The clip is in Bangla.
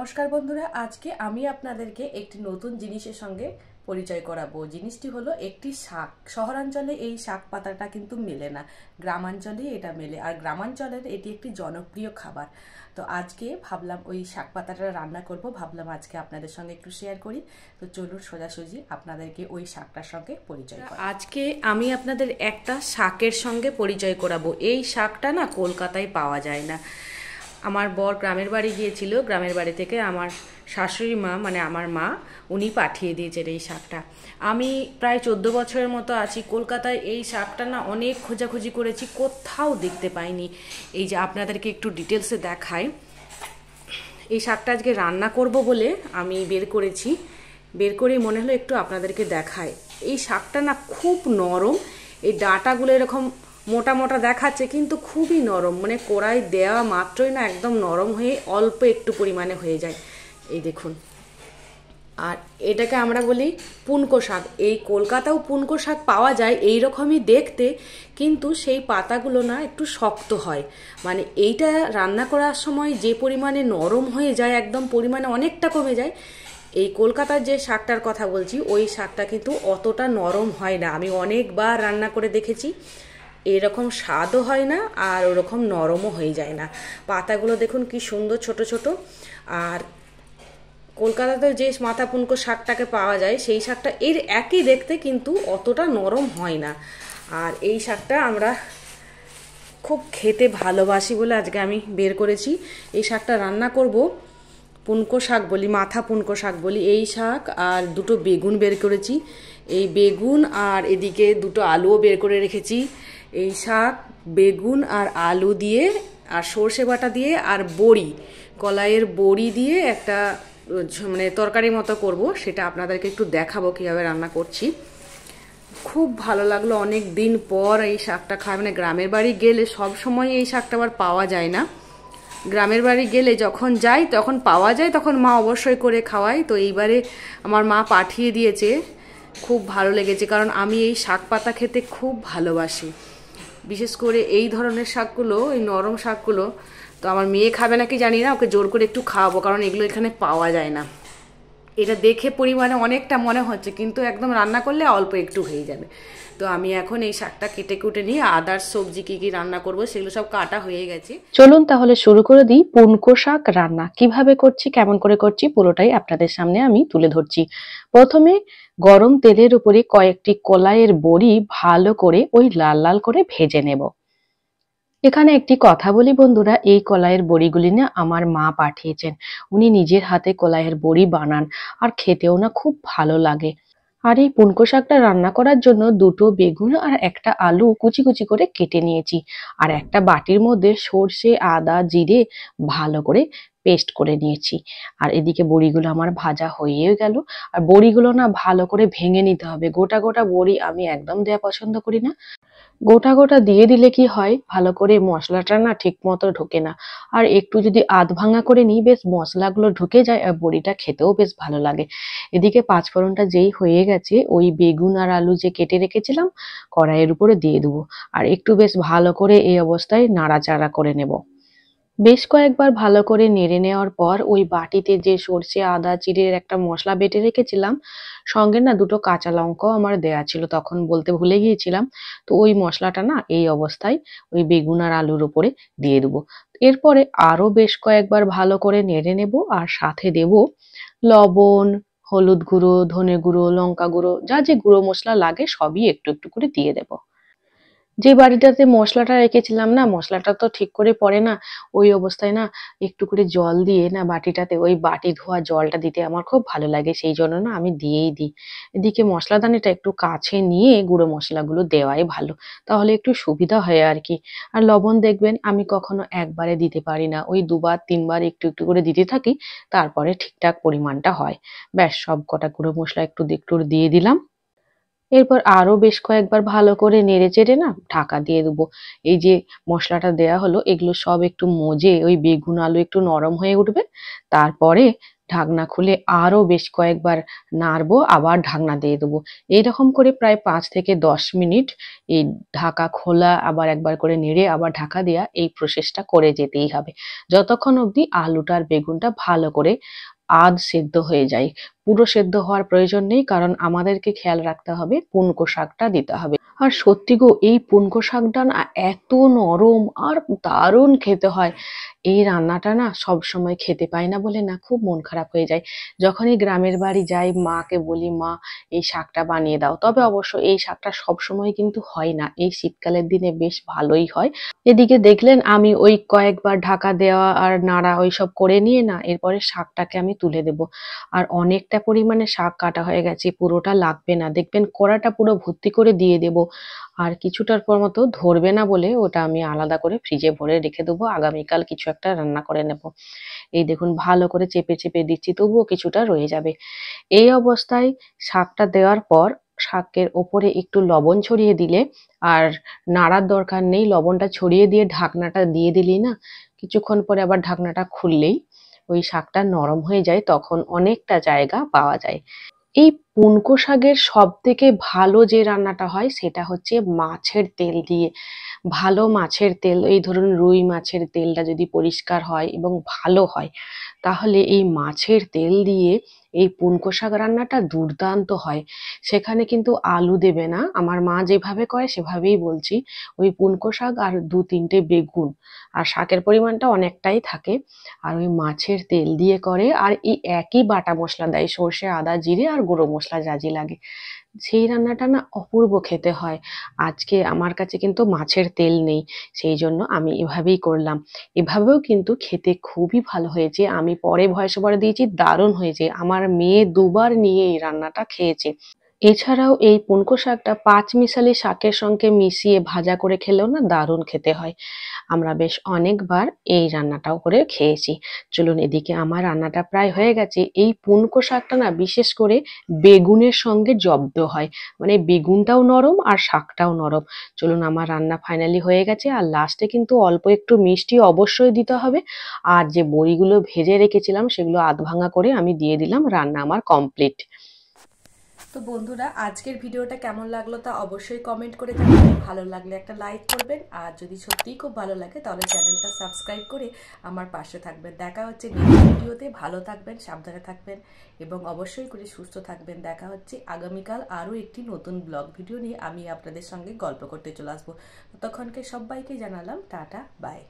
নমস্কার বন্ধুরা, আজকে আমি আপনাদেরকে একটি নতুন জিনিসের সঙ্গে পরিচয় করাবো। জিনিসটি হলো একটি শাক। শহরাঞ্চলে এই শাক পাতাটা কিন্তু মেলে না, গ্রামাঞ্চলে এটা মেলে, আর গ্রামাঞ্চলের এটি একটি জনপ্রিয় খাবার। তো আজকে ভাবলাম ওই শাক পাতাটা রান্না করব, ভাবলাম আজকে আপনাদের সঙ্গে একটু শেয়ার করি। তো চলুন সোজাসুজি আপনাদেরকে ওই শাকটার সঙ্গে পরিচয় করাই। আজকে আমি আপনাদের একটা শাকের সঙ্গে পরিচয় করাবো। এই শাকটা না কলকাতায় পাওয়া যায় না। আমার বর গ্রামের বাড়ি গিয়েছিল, গ্রামের বাড়ি থেকে আমার শাশুড়ি মা মানে আমার মা উনি পাঠিয়ে দিয়েছেন এই শাকটা। আমি প্রায় 14 বছরের মতো আছি কলকাতায়। এই শাকটা না অনেক খোঁজাখুঁজি করেছি, কোথাও দেখতে পাইনি। এই যে আপনাদেরকে একটু ডিটেলসে দেখাই। এই শাকটা আজকে রান্না করব বলে আমি বের করেছি, বের করেই মনে হলো একটু আপনাদেরকে দেখাই। এই শাকটা না খুব নরম, এই ডাঁটাগুলো এরকম মোটা মোটা দেখাচ্ছে কিন্তু খুবই নরম, মানে কড়াই দেওয়া মাত্রই না একদম নরম হয়ে অল্প একটু পরিমাণে হয়ে যায়। এই দেখুন, আর এটাকে আমরা বলি পুনকো শাক। এই কলকাতাও পুনকো শাক পাওয়া যায় এই রকমই দেখতে, কিন্তু সেই পাতাগুলো না একটু শক্ত হয়। মানে এইটা রান্না করার সময় যে পরিমাণে নরম হয়ে যায়, একদম পরিমাণে অনেকটা কমে যায়। এই কলকাতার যে শাকটার কথা বলছি ওই শাকটা কিন্তু অতটা নরম হয় না। আমি অনেকবার রান্না করে দেখেছি, এরকম স্বাদও হয় না আর ওরকম নরমও হয়ে যায় না। পাতাগুলো দেখুন কি সুন্দর ছোট ছোট। আর কলকাতাতে যে মাথা পুনকো শাকটাকে পাওয়া যায় সেই শাকটা এর একই দেখতে, কিন্তু অতটা নরম হয় না। আর এই শাকটা আমরা খুব খেতে ভালোবাসি বলে আজকে আমি বের করেছি। এই শাকটা রান্না করব, পুনকো শাক বলি, মাথা পুনকো শাক বলি। এই শাক আর দুটো বেগুন বের করেছি। এই বেগুন আর এদিকে দুটো আলুও বের করে রেখেছি। এই শাক বেগুন আর আলু দিয়ে আর সর্ষে বাটা দিয়ে আর বড়ি, কলাইয়ের বড়ি দিয়ে একটা মানে তরকারি মতো করব, সেটা আপনাদেরকে একটু দেখাবো কীভাবে রান্না করছি। খুব ভালো লাগলো, অনেক দিন পর এই শাকটা খাই। মানে গ্রামের বাড়ি গেলে সব সময় এই শাকটা আবার পাওয়া যায় না। গ্রামের বাড়ি গেলে যখন যাই তখন পাওয়া যায়, তখন মা অবশ্যই করে খাওয়ায়। তো এইবারে আমার মা পাঠিয়ে দিয়েছে, খুব ভালো লেগেছে, কারণ আমি এই শাক পাতা খেতে খুব ভালোবাসি। বিশেষ করে এই ধরনের শাকগুলো, এই নরম শাকগুলো। তো আমার মেয়ে খাবে নাকি জানি না, ওকে জোর করে একটু খাওয়াবো, কারণ এগুলো এখানে পাওয়া যায় না। এটা দেখে পরিমাণে অনেকটা মনে হচ্ছে, কিন্তু একদম রান্না করলে অল্প একটু হয়ে যাবে। তো আমি এখন এই শাকটা কেটে কুটে নিয়ে আদার সবজি কি কি রান্না করব সেগুলো সব কাটা হয়ে গেছে। চলুন তাহলে শুরু করে দিই পুনকো শাক রান্না। কিভাবে করছি, কেমন করে করছি, পুরোটাই আপনাদের সামনে আমি তুলে ধরছি। প্রথমে গরম তেলের উপরে কয়েকটি কলাইয়ের বড়ি ভালো করে ওই লাল লাল করে ভেজে নেব। এখানে একটি কথা বলি বন্ধুরা, এই কলাইয়ের বড়িগুলি না আমার মা পাঠিয়েছেন। উনি নিজের হাতে কলাইয়ের বড়ি বানান, আর খেতেও না খুব ভালো লাগে। আর এই পুনকো শাকটা রান্না করার জন্য দুটো বেগুন আর একটা আলু কুচি কুচি করে কেটে নিয়েছি। আর একটা বাটির মধ্যে সর্ষে আদা জিরে ভালো করে পেস্ট করে নিয়েছি। আর এদিকে বড়িগুলো আমার ভাজা হয়ে গেল। আর বড়িগুলো না ভালো করে ভেঙে নিতে হবে। গোটা গোটা বড়ি আমি একদম দেওয়া পছন্দ করি না। গোটা গোটা দিয়ে দিলে কি হয়, ভালো করে মশলাটা না ঠিক মতো ঢোকে না। আর একটু যদি আধ ভাঙা করে নিই, বেশ মশলাগুলো ঢুকে যায় আর বড়িটা খেতেও বেশ ভালো লাগে। এদিকে পাঁচফোড়নটা যেই হয়ে গেছে, ওই বেগুন আর আলু যে কেটে রেখেছিলাম কড়াইয়ের উপরে দিয়ে দেবো। আর একটু বেশ ভালো করে এই অবস্থায় নাড়াচাড়া করে নেব। বেশ কয়েকবার ভালো করে নেড়ে নেওয়ার পর ওই বাটিতে যে সর্ষে আদা জিরের একটা মশলা বেটে রেখেছিলাম, সঙ্গে না দুটো কাঁচা লঙ্কাও আমার দেয়া ছিল, তখন বলতে ভুলে গিয়েছিলাম। তো ওই মশলাটা না এই অবস্থায় ওই বেগুন আর আলুর উপরে দিয়ে দেবো। এরপরে আরো বেশ কয়েকবার ভালো করে নেড়ে নেব, আর সাথে দেব লবণ, হলুদ গুঁড়ো, ধনে গুঁড়ো, লঙ্কা গুঁড়ো, যা যে গুঁড়ো মশলা লাগে সবই একটু একটু করে দিয়ে দেবো। যে বাটিটাতে মশলাটা রেখেছিলাম না, মশলাটা তো ঠিক করে পড়ে না, ওই অবস্থায় না একটু করে জল দিয়ে না বাটিটাতে ওই বাটি ধোয়া জলটা দিতে আমার খুব ভালো লাগে, সেই জন্য না আমি দিয়েই দিই। এদিকে মশলাদানিটা একটু কাছে নিয়ে গুঁড়ো মশলাগুলো দেওয়াই ভালো, তাহলে একটু সুবিধা হয় আর কি। আর লবণ দেখবেন আমি কখনো একবারে দিতে পারি না, ওই দুবার তিনবার একটু একটু করে দিতে থাকি, তারপরে ঠিকঠাক পরিমাণটা হয়। ব্যাস, সব কটা গুঁড়ো মশলা একটু একটু দিয়ে দিলাম। এরপর আরো বেশ কয়েকবার ভালো করে নেড়ে চেড়ে না ঢাকা দিয়ে দেবো। এই যে মশলাটা দেয়া হলো, এগুলো সব একটু মজে ওই বেগুন আলু একটু নরম হয়ে উঠবে, তারপরে ঢাকনা খুলে আরও বেশ কয়েকবার নাড়বো, আবার ঢাকনা দিয়ে দেবো। এইরকম করে প্রায় 5 থেকে 10 মিনিট এই ঢাকা খোলা আবার একবার করে নেড়ে আবার ঢাকা দেওয়া এই প্রসেসটা করে যেতেই হবে, যতক্ষণ অবধি আলুটা আর বেগুনটা ভালো করে আধ সেদ্ধ হয়ে যায়। পুরো সেদ্ধ হওয়ার প্রয়োজন নেই, কারণ আমাদেরকে খেয়াল রাখতে হবে পুনকো শাকটা দিতে হবে। আর সত্যি গো, এই পুনকো শাকটা না এত নরম আর দারুণ খেতে হয়। এই রান্নাটা না সব সময় খেতে পাই না বলে না খুব মন খারাপ হয়ে যায়। যখনই গ্রামের বাড়ি যাই মাকে বলি, মা এই শাকটা বানিয়ে দাও। তবে অবশ্য এই শাকটা সব সময় কিন্তু হয় না, এই শীতকালের দিনে বেশ ভালোই হয়। এদিকে দেখলেন আমি ওই কয়েকবার ঢাকা দেওয়া আর নাড়া ওইসব করে নিয়ে না এরপরে শাকটাকে আমি তুলে দেব। আর অনেকটা পরিমাণে শাক কাটা হয়ে গেছে, পুরোটা লাগবে না, দেখবেন কড়াটা পুরো ভর্তি করে দিয়ে দেব। আর কিছুটার পর মতো ধরবে না বলে ওটা আমি আলাদা করে ফ্রিজে ভরে রেখে দেবো, আগামীকাল কিছু একটা রান্না করে নেব। এই দেখুন ভালো করে চেপে চেপে দিচ্ছি, তবুও কিছুটা রয়ে যাবে। এই অবস্থায় শাকটা দেওয়ার পর শাকের ওপরে একটু লবণ ছড়িয়ে দিলে, আর নাড়ার দরকার নেই, লবণটা ছড়িয়ে দিয়ে ঢাকনাটা দিয়ে দিলেই না কিছুক্ষণ পরে আবার ঢাকনাটা খুললেই ওই শাকটা নরম হয়ে যায়, তখন অনেকটা জায়গা পাওয়া যায়। এই পুনকো শাকের সব থেকে ভালো যে রান্নাটা হয় সেটা হচ্ছে মাছের তেল দিয়ে। ভালো মাছের তেল, এই ধরুন রুই মাছের তেলটা যদি পরিষ্কার হয় এবং ভালো হয়, তাহলে এই মাছের তেল দিয়ে এই পুনকো শাক রান্নাটা দুর্দান্ত হয়। সেখানে কিন্তু আলু দেবে না, আমার মা যেভাবে করে সেভাবেই বলছি। ওই পুনকো শাক আর 2-3টে বেগুন, আর শাকের পরিমাণটা অনেকটাই থাকে, আর ওই মাছের তেল দিয়ে করে, আর এই একই বাটা মশলা দেয়, সর্ষে আদা জিরে আর গুঁড়ো মশলা যা যা লাগে। সেই রান্নাটা না অপূর্ব খেতে হয়। আজকে আমার কাছে কিন্তু মাছের তেল নেই, সেই জন্য আমি এভাবেই করলাম। এভাবেও কিন্তু খেতে খুবই ভালো হয়েছে, আমি পরে ভয়েস ওভার দিয়েছি, দারুণ হয়েছে। আমার মেয়ে 2বার নিয়ে এই রান্নাটা খেয়েছে। এছাড়াও এই পুনকো শাকটা পাঁচমিশালি শাকের সঙ্গে মিশিয়ে ভাজা করে খেলেও না দারুণ খেতে হয়। আমরা বেশ অনেকবার এই রান্নাটাও করে খেয়েছি। চলুন, এদিকে আমার রান্নাটা প্রায় হয়ে গেছে। এই পুনকো শাকটা না বিশেষ করে বেগুনের সঙ্গে জব্দ হয়, মানে বেগুনটাও নরম আর শাকটাও নরম। চলুন, আমার রান্না ফাইনালি হয়ে গেছে, আর লাস্টে কিন্তু অল্প একটু মিষ্টি অবশ্যই দিতে হবে। আর যে বড়িগুলো ভেজে রেখেছিলাম সেগুলো আধ ভাঙা করে আমি দিয়ে দিলাম। রান্না আমার কমপ্লিট। তো বন্ধুরা, আজকের ভিডিওটা কেমন লাগলো তা অবশ্যই কমেন্ট করে জানাবেন। ভালো লাগলে একটা লাইক করবেন, আর যদি সত্যিই খুব ভালো লাগে তাহলে চ্যানেলটা সাবস্ক্রাইব করে আমার পাশে থাকবেন। দেখা হচ্ছে নেক্সট ভিডিওতে। ভালো থাকবেন, সাবধানে থাকবেন এবং অবশ্যই করে সুস্থ থাকবেন। দেখা হচ্ছে আগামীকাল আরও একটি নতুন ব্লগ ভিডিও নিয়ে আমি আপনাদের সঙ্গে গল্প করতে চলে আসবো। ততক্ষণকে সবাইকে জানালাম টাটা, বাই।